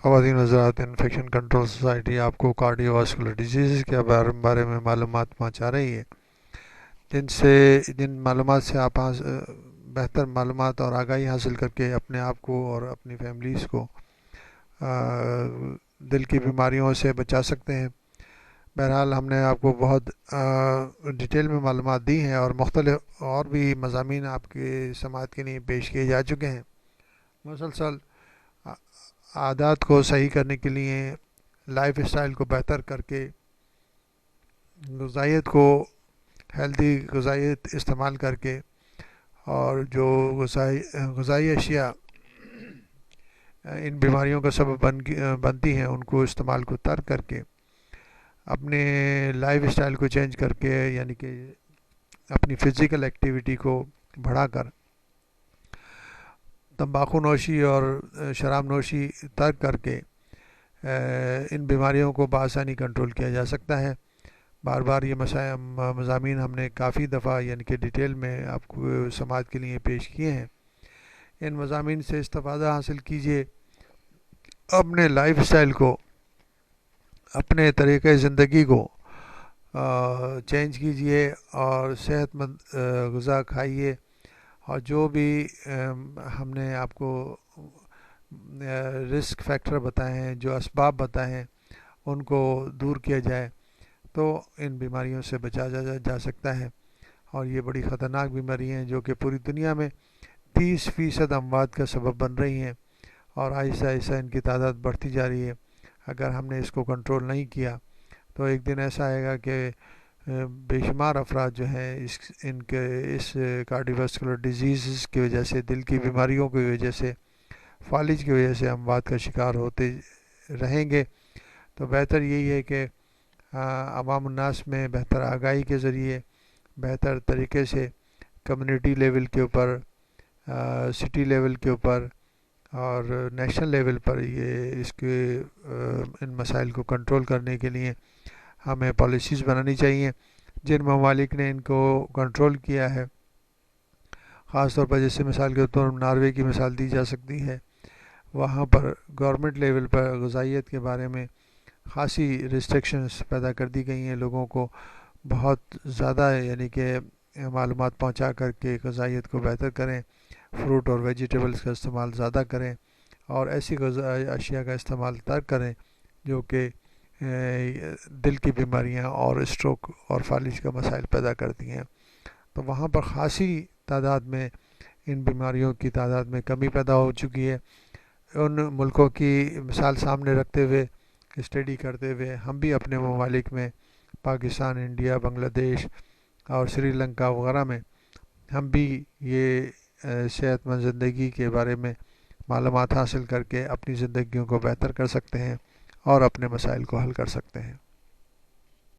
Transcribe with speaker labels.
Speaker 1: خواتین حضرات، infection control society آپ کو کارڈیو واسکولر ڈیزیز کے بارے میں معلومات پہنچا رہی ہے، جن معلومات سے آپ بہتر معلومات اور آگاہی حاصل کر کے اپنے آپ کو اور اپنی فیملیز کو دل کی بیماریوں سے بچا سکتے ہیں۔ بہرحال ہم نے آپ کو بہت ڈیٹیل میں معلومات دی ہیں، اور مختلف اور بھی مضامین آپ کے سماعت کے لیے پیش کیے جا چکے ہیں۔ مسلسل عادات کو صحیح کرنے کے لیے، لائف اسٹائل کو بہتر کر کے، غذائیت کو ہیلدی غذائیت استعمال کر کے، اور جو غذائی اشیاء ان بیماریوں کا سبب بنتی ہیں ان کو استعمال کو ترک کر کے، اپنے لائف اسٹائل کو چینج کر کے، یعنی کہ اپنی فزیکل ایکٹیویٹی کو بڑھا کر تمباکو نوشی اور شراب نوشی ترک کر کے ان بیماریوں کو بآسانی کنٹرول کیا جا سکتا ہے۔ بار بار یہ مضامین ہم نے کافی دفعہ یعنی کہ ڈیٹیل میں آپ کو سماعت کے لیے پیش کیے ہیں۔ ان مضامین سے استفادہ حاصل کیجیے، اپنے لائف اسٹائل کو، اپنے طریقۂ زندگی کو چینج کیجیے، اور صحت مند غذا کھائیے، اور جو بھی ہم نے آپ کو رسک فیکٹر بتائے ہیں، جو اسباب بتائے ہیں، ان کو دور کیا جائے تو ان بیماریوں سے بچا جا سکتا ہے۔ اور یہ بڑی خطرناک بیماری ہیں جو کہ پوری دنیا میں 30% اموات کا سبب بن رہی ہیں، اور آہستہ آہستہ ان کی تعداد بڑھتی جا رہی ہے۔ اگر ہم نے اس کو کنٹرول نہیں کیا تو ایک دن ایسا آئے گا کہ بے شمار افراد جو ہیں اس کارڈیوواسکولر ڈیزیز کی وجہ سے، دل کی بیماریوں کی وجہ سے، فالج کی وجہ سے اموات کا شکار ہوتے رہیں گے۔ تو بہتر یہی ہے کہ عوام الناس میں بہتر آگاہی کے ذریعے، بہتر طریقے سے کمیونٹی لیول کے اوپر، سٹی لیول کے اوپر اور نیشنل لیول پر ان مسائل کو کنٹرول کرنے کے لیے ہمیں پالیسیز بنانی چاہیے۔ جن ممالک نے ان کو کنٹرول کیا ہے، خاص طور پر جیسے مثال کے طور پر ناروے کی مثال دی جا سکتی ہے، وہاں پر گورنمنٹ لیول پر غذائیت کے بارے میں خاصی ریسٹرکشنز پیدا کر دی گئی ہیں، لوگوں کو بہت زیادہ یعنی کہ معلومات پہنچا کر کے غذائیت کو بہتر کریں، فروٹ اور ویجیٹیبلز کا استعمال زیادہ کریں، اور ایسی غذائی اشیاء کا استعمال ترک کریں جو کہ دل کی بیماریاں اور اسٹروک اور فالج کا مسائل پیدا کرتی ہیں۔ تو وہاں پر خاصی تعداد میں ان بیماریوں کی تعداد میں کمی پیدا ہو چکی ہے۔ ان ملکوں کی مثال سامنے رکھتے ہوئے، اسٹڈی کرتے ہوئے، ہم بھی اپنے ممالک میں، پاکستان، انڈیا، بنگلہ دیش اور سری لنکا وغیرہ میں، ہم بھی یہ صحت مند زندگی کے بارے میں معلومات حاصل کر کے اپنی زندگیوں کو بہتر کر سکتے ہیں اور اپنے مسائل کو حل کر سکتے ہیں۔